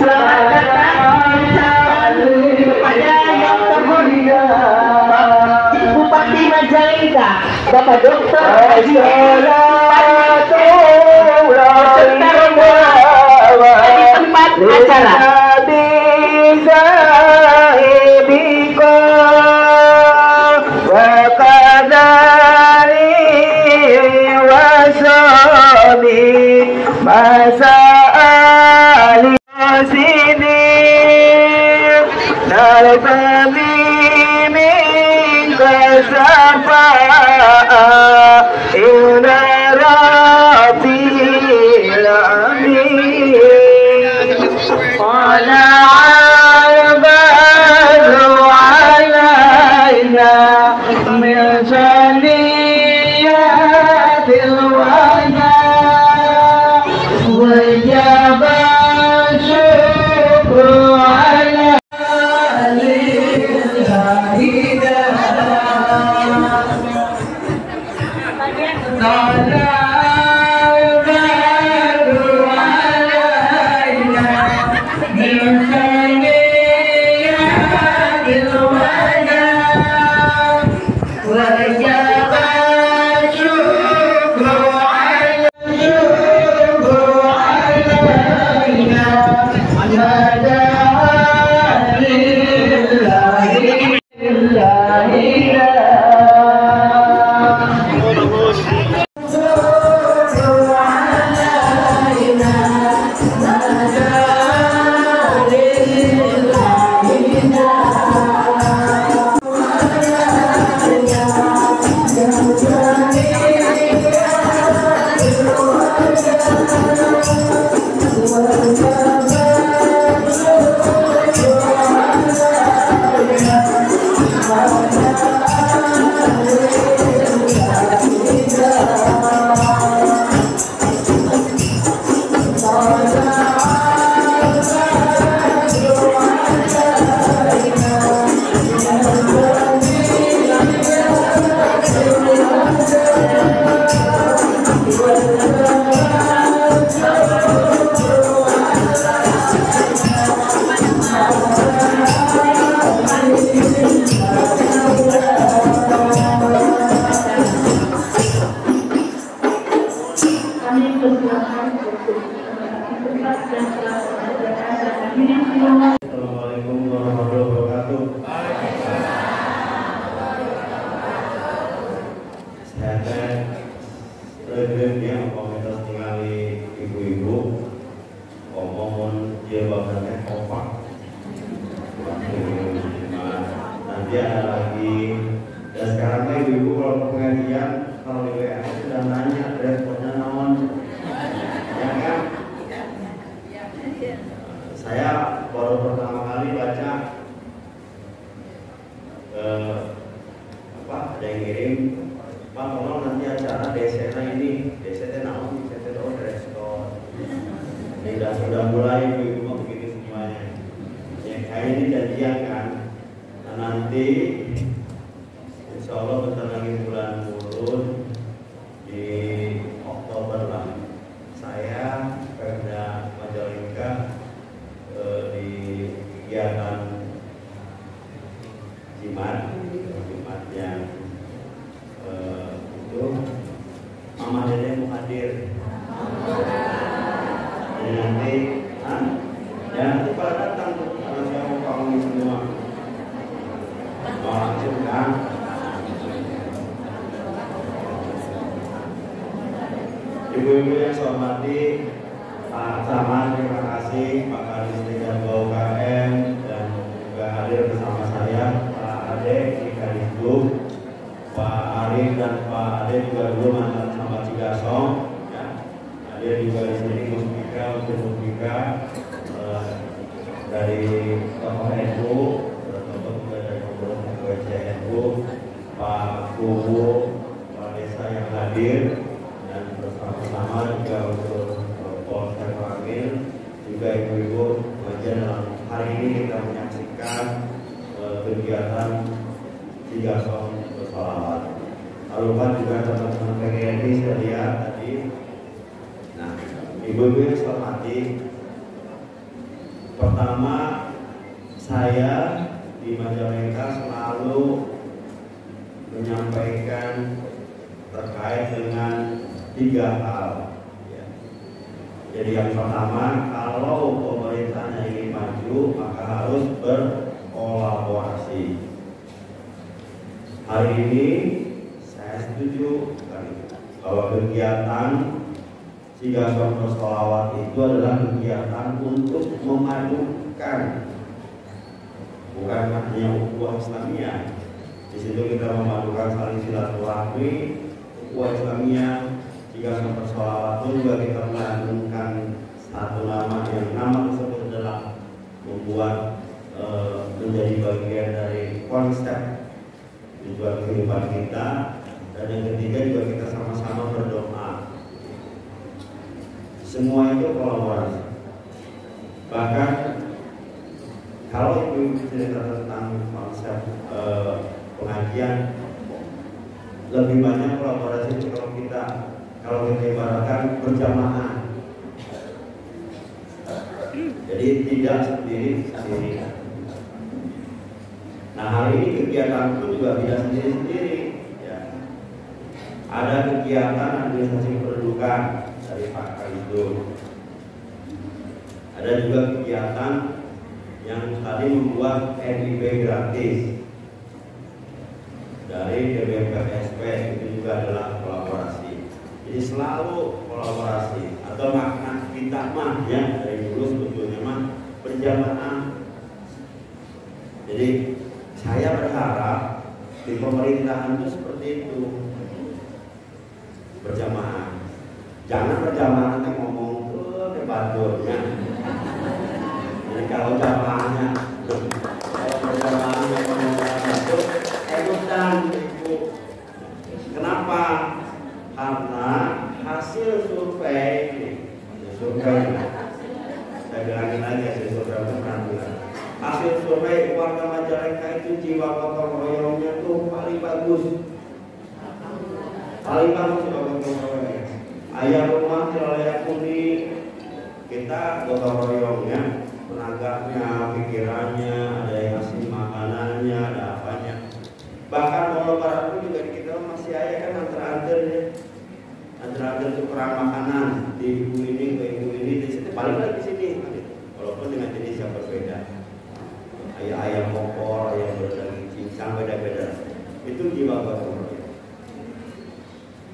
selamat datang kepada yang termulia Bupati Majalengka, Bapak Dr. Haji di tempat acara. Masa ahli sini nalbani minka safa'a ila rabbil alamin qala al-badru alayna min saniyatil wajah وجب الشكر على Assalamualaikum warahmatullahi wabarakatuh. Saya yang komentar tinggali ibu-ibu ngomong dia bahannya kompak. Nanti ada lagi. Dan sekarang kan ibu-ibu kalau pengajian kalau di WA sudah nanya responnya naon. Ya kan? Saya baru pertama kali baca ada yang ngirim Pak tolong nanti acara DCT ini DCT naon DCT respon sudah mulai ibu begitu semuanya ya kayak ini janjian kan nah, nanti insya Allah bentar lagi bulan Mulut di Oktober lah saya Pemda Majalengka di kegiatan Jimat yang itu Mama Dede mau hadir. Jadi nanti ya nanti pada datang tuh kalau saya mau kamu semua mau langsung kan. Ibu-ibu yang saya hormati, Pak Camat, terima kasih Pak Kadis Tingkat UKM dan juga hadir bersama saya Pak Ade di Kadisduk, Pak Arif dan Pak Ade juga dulu mantan sama Cigasong, ya. Hadir juga di sini Musbika untuk Musbika dari tokoh NU, tokoh juga dari pengurus WCNU, Pak Kubu, Pak Desa yang hadir dan bersama-sama juga untuk Polsek Wangil, juga ibu-ibu pengajian dalam hari ini kita menyaksikan kegiatan 3 Som bersolawat. Lalu kan juga teman-teman PGRI saya lihat tadi. Nah, ibu-ibu yang saya hormati, pertama, saya di Majalengka selalu menyampaikan terkait dengan 3 hal. Ya. Jadi yang pertama, kalau pemerintahnya ingin maju, maka harus berkolaborasi. Hari ini saya setuju bahwa kegiatan Cigasong Bersolawat itu adalah kegiatan untuk memadukan, bukan hanya ukhuwah Islamiyah. Di situ kita memadukan saling silaturahmi, ukhuwah Islamiyah. Cigasong Bersolawat itu juga kita mengandungkan satu nama yang nama tersebut adalah membuat menjadi bagian dari konsep tujuan kehidupan kita. Dan yang ketiga juga kita sama-sama berdoa. Semua itu kolaborasi. Bahkan kalau ibu cerita tentang konsep pengajian, lebih banyak kolaborasi kalau kita ibaratkan berjamaah. Jadi tidak sendiri. Nah, hari ini kegiatan itu juga tidak sendiri-sendiri. Ada kegiatan administrasi kependudukan dari Pak Kalisdo. Ada juga kegiatan yang tadi membuat NIB gratis dari DBPSP, itu juga adalah kolaborasi. Jadi selalu kolaborasi, atau makna kita mah ya dari dulu sebetulnya mah berjamaah. Jadi saya berharap di pemerintahan itu seperti itu, berjamaah. Jangan berjamaah nanti ngomong ke baturnya. Jadi kalau jamaahnya, kalau berjamaahnya ngomong ke batur, ikutan ibu. Kenapa? Karena hasil survei, saya bilangin lagi hasil survei itu hasil survei warga Majalengka itu jiwa gotong royongnya tuh paling bagus. Paling bagus gotong royongnya. Ayah rumah layak huni, kita gotong royongnya, tenaganya, pikirannya, ada yang ngasih makanannya, ada apanya. Bahkan mau lebaran pun juga kita masih ayah kan antar-antar ya. Antar-antar tukeran makanan di ibu ini ke ibu ini, di sini paling lagi di sini. Walaupun dengan jenis yang berbeda. Ayam opor, ayam berdaging cincang, beda-beda. Itu jiwa gotong royong.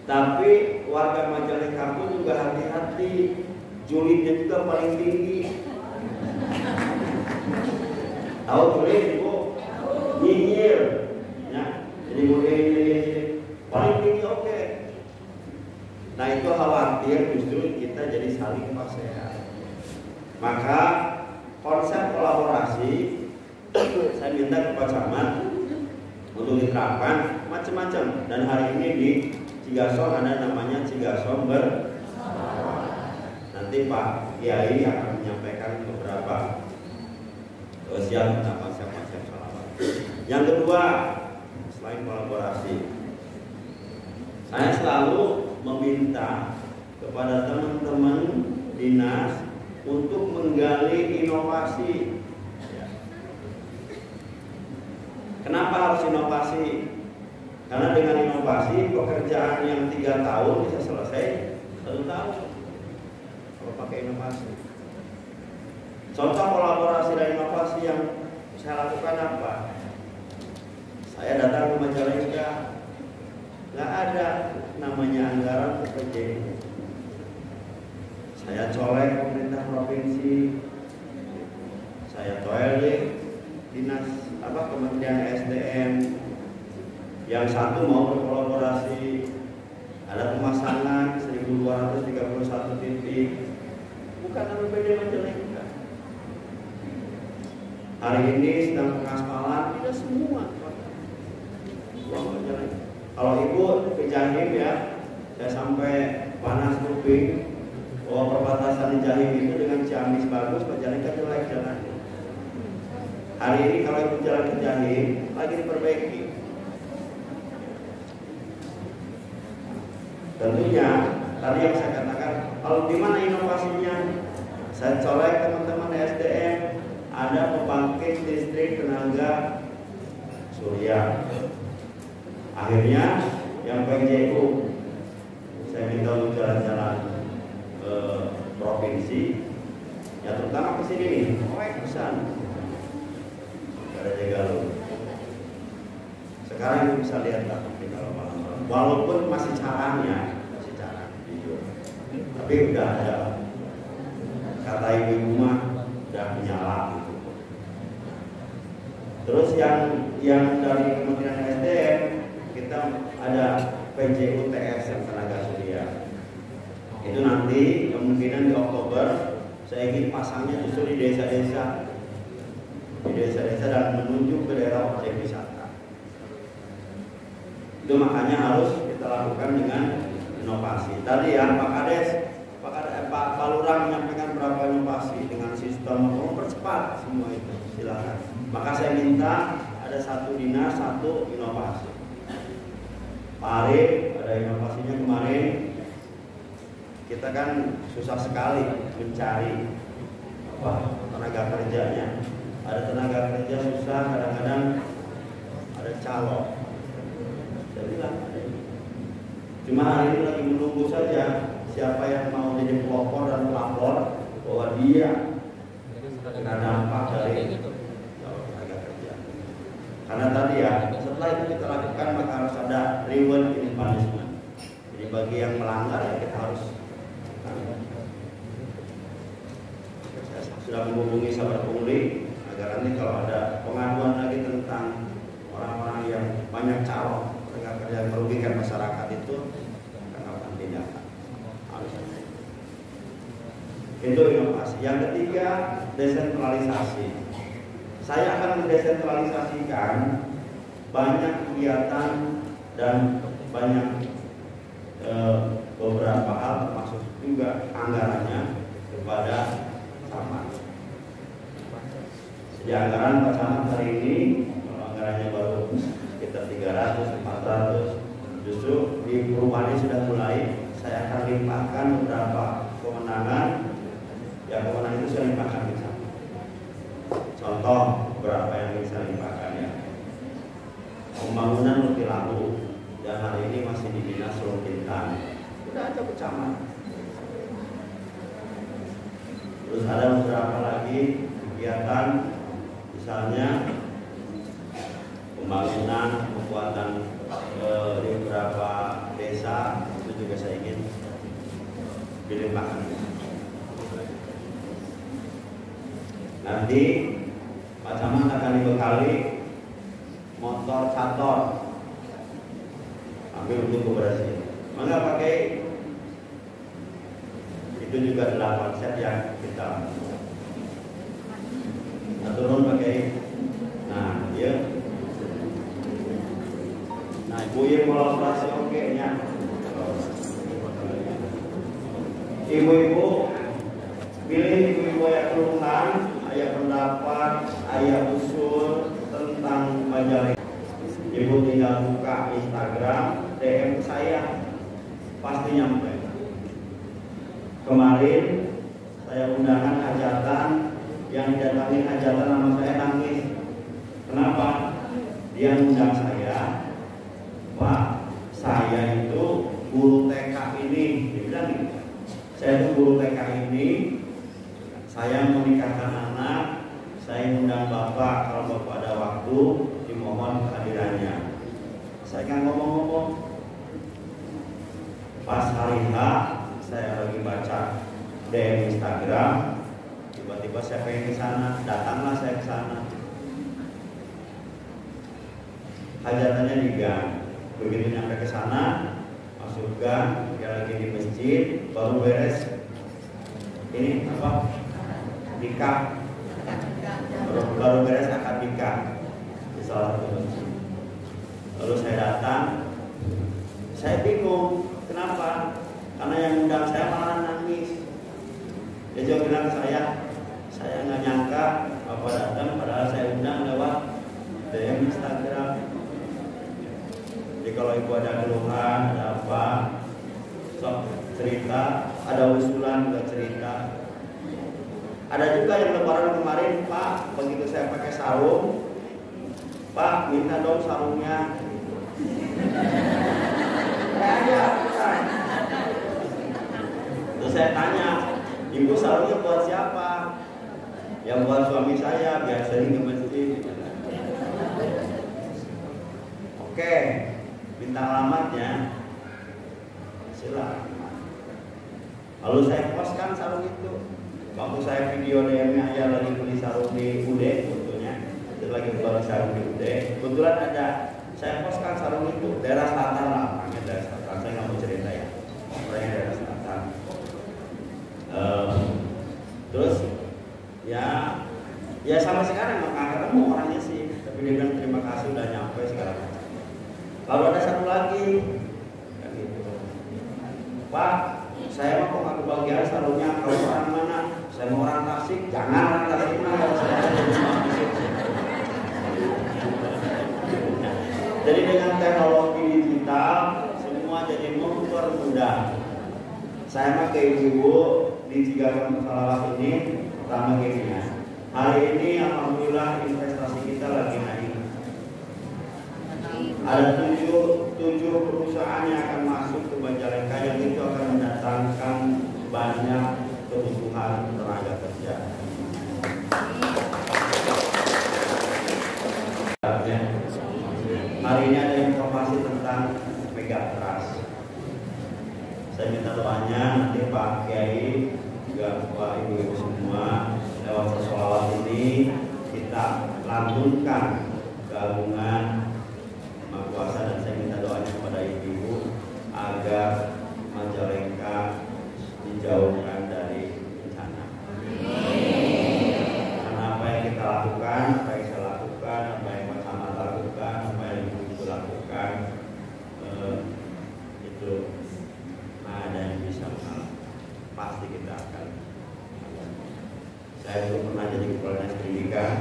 Tapi warga Majalengka pun juga hati-hati, julidnya juga paling tinggi. Tahu julid ibu? Nyinyir, ya. Jadi mulai paling tinggi oke. Nah itu khawatir justru kita jadi saling pasehan. Maka konsep kolaborasi saya minta ke Pak Camat untuk diterapkan macam-macam, dan hari ini di Cigasong ada namanya Cigasong Bersolawat. Nanti Pak Kiai akan menyampaikan beberapa usia tentang konsep-konsep salawat. Yang kedua, selain kolaborasi, saya selalu meminta kepada teman-teman dinas untuk menggali inovasi. Kenapa harus inovasi? Karena dengan inovasi pekerjaan yang 3 tahun bisa selesai 1 tahun kalau pakai inovasi. Contoh kolaborasi dan inovasi yang saya lakukan apa? Saya datang ke Majalengka, nggak ada namanya anggaran untuk PJJ. Saya colek pemerintah provinsi, saya toilet dinas Kementerian SDM. Yang satu mau berkolaborasi, ada pemasangan 1231 titik, bukan APBD Majalengka. Hari ini sedang pengaspalan, tidak semua uang Majalengka. Kalau ibu ke Jahim ya, saya sampai panas kuping bahwa perbatasan di Jahim itu dengan Ciamis bagus, Majalengka jelek jalan. Hari ini kalau ibu jalan ke Jahim lagi diperbaiki. Tentunya tadi yang saya katakan, kalau di mana inovasinya, saya colek teman-teman SDM, ada pembangkit listrik tenaga surya. Akhirnya yang PJU saya minta untuk jalan-jalan ke provinsi, ya terutama ke sini nih, pesan ada Jegalu. Sekarang ibu bisa lihat lah kalau malam-malam, walaupun masih caranya, jujur, tapi udah ada. Kata ibu mah udah menyala gitu. Terus yang dari Kementerian SDM kita ada PJUTS yang tenaga surya. Itu nanti kemungkinan di Oktober saya ingin pasangnya justru di desa-desa, dan menuju ke daerah objek wisata. Itu makanya harus kita lakukan dengan inovasi. Tadi ya Pak Kades, Pak Lurah menyampaikan berapa inovasi dengan sistem mempercepat semua itu. Silakan. Maka saya minta ada satu dinas, satu inovasi. Pak Arif ada inovasinya kemarin. Kita kan susah sekali mencari tenaga kerjanya. Ada tenaga kerja susah, kadang-kadang ada calon. Saya bilang, cuma hari ini lagi menunggu saja siapa yang mau jadi pelopor dan pelapor bahwa dia kena dampak dari tenaga kerja. Karena tadi ya, setelah itu kita lakukan maka harus ada reward in punishment. Jadi bagi yang melanggar ya kita harus. Saya sudah menghubungi sahabat pungli agar nanti kalau ada pengaduan lagi tentang orang-orang yang banyak calon tenaga kerja yang merugikan masyarakat itu akan melakukan tindakan. Itu inovasi. Yang ketiga, desentralisasi. Saya akan mendesentralisasikan banyak kegiatan dan banyak beberapa hal termasuk juga anggarannya kepada camat. Di anggaran Pak Camat hari ini, kalau anggarannya baru sekitar 300, 400, justru di perubahan ini sudah mulai. Saya akan limpahkan beberapa kewenangan. Ya kewenangan itu saya limpahkan ke Camat. Contoh beberapa yang bisa limpahkan ya. Pembangunan Luti Labu dan hari ini masih di Dinas Sulung Bintang. Sudah ada ke Camat. Terus ada beberapa lagi kegiatan, misalnya pembangunan, pembuatan di beberapa desa, itu juga saya ingin dilimpahkan. Nanti Pak Camat akan dibekali motor cator, ambil untuk koperasi. Maka pakai itu juga adalah konsep yang kita turun pakai. Nah, ya. Nah, ibu yang mau operasi oke nya. Ibu-ibu pilih ibu-ibu yang kelurahan, ayah pendapat, ayah usul tentang majalah. Ibu tinggal buka Instagram, DM saya, pasti nyampe. Kemarin saya undangan hajatan, yang didatangi hajatan nama saya nangis. Kenapa? Dia undang saya, Pak, saya itu guru TK ini. Dia bilang gitu, saya itu guru TK ini, saya menikahkan anak, saya undang Bapak, kalau Bapak ada waktu, dimohon kehadirannya. Saya kan ngomong-ngomong, pas hari H, saya lagi baca DM Instagram, tiba-tiba saya pengen ke sana, datanglah saya ke sana. Hajatannya di gang. Begitu nyampe ke sana, masuk gang, dia lagi di masjid, baru beres. Ini apa? Nikah. Baru beres akad nikah di salah satu masjid. Lalu saya datang, saya bingung, kenapa? Karena yang undang saya malah nangis. Dia juga bilang ke saya nggak nyangka Bapak datang, padahal saya undang lewat DM Instagram. Jadi kalau ibu ada keluhan, ada apa, sok cerita, ada usulan juga cerita. Ada juga yang lebaran kemarin, Pak, begitu saya pakai sarung, Pak, minta dong sarungnya. Terus saya tanya, Ibu sarungnya buat siapa? Yang buat suami saya, biar sering ke masjid. Oke, minta alamatnya. Silakan. Lalu saya postkan sarung itu. Waktu saya video DM-nya ya lagi beli sarung di UD, sebetulnya itu lagi beli sarung di UD. Kebetulan ada, saya postkan sarung itu daerah selatan lah, orangnya daerah selatan. Saya nggak mau cerita ya, orangnya daerah selatan. Terus ya sampai sekarang nggak ketemu orangnya sih, tapi dia bilang terima kasih udah nyampe segala macam. Lalu ada satu lagi, kan gitu. Pak, saya mau kok nggak kebagian sarungnya, kalau orang mana? Saya mau orang Tasik, jangan orang Tasik mah kalau saya ada di Tasik. Jadi dengan teknologi digital semua jadi mempermudah. Saya mah ke ibu di Cigagang Salawat ini pertama gini. Hari ini alhamdulillah investasi kita lagi naik. Ada 7 perusahaan yang akan masuk ke Majalengka yang itu akan mendatangkan banyak kebutuhan tenaga kerja. Hari ini ada informasi tentang Megatrust. Saya minta doanya nanti Pak Kiai juga Bapak Ibu semua lewat sholawat ini kita lantunkan gabungan Maha Kuasa, dan saya minta doanya kepada ibu agar Majalengka dijauhkan dari bencana. Karena apa yang kita lakukan, apa yang saya lakukan, apa yang Pak Camat lakukan, apa yang ibu lakukan, itu ada yang bisa mengalah. Pasti kita akan. Saya belum pernah jadi kepala dinas pendidikan.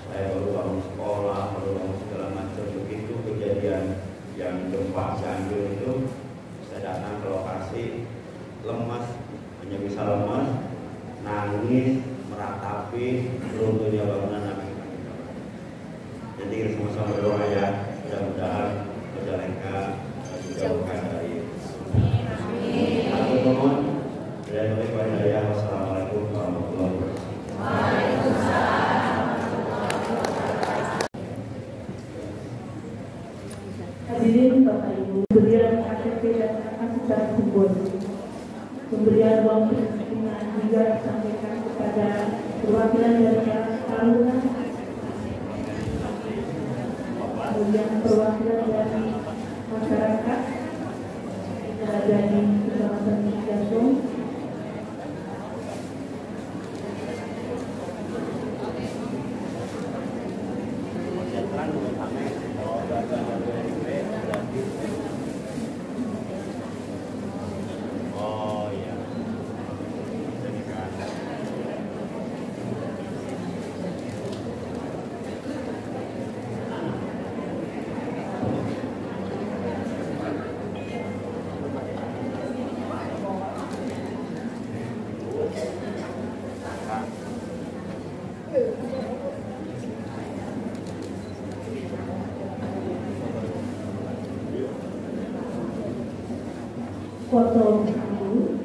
Saya baru bangun sekolah, baru bangun segala macam. Begitu kejadian yang gempa Cianjur itu, saya datang ke lokasi, lemas, hanya bisa lemas, nangis, meratapi runtuhnya bangunan nabi. Jadi kita sama-sama berdoa ya, mudah-mudahan Majalengka dijauhkan dari. Aku mohon dan wassalamualaikum warahmatullahi wabarakatuh. Hadirin Bapak Ibu, pemberian KTP dan KK tersebut, pemberian uang tunai juga disampaikan kepada perwakilan dari Taruna, kemudian perwakilan dari masyarakat dari Kecamatan Cigasong, foto dulu.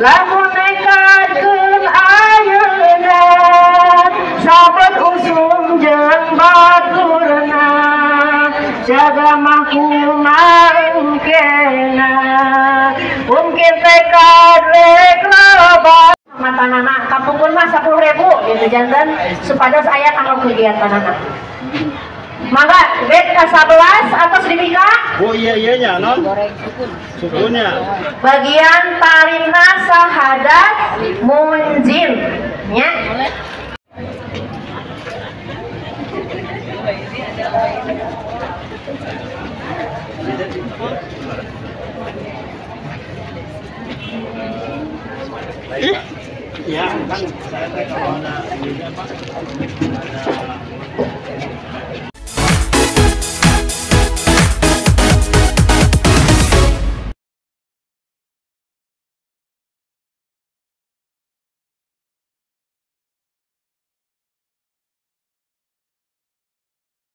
Lamun nekatkeun ayeuna sabet usum jeung baturna jaga mahkumna engkena mungkin teh kadrek loba matanana kampungkeun mah 10.000 gitu janten supados aya kanggo kegiatan anak. Mangga bed ke-11 atas dipika. Oh iya nya non. Sukunya. Bagian tarimna sahadat munjin nya. Ya kan saya kalau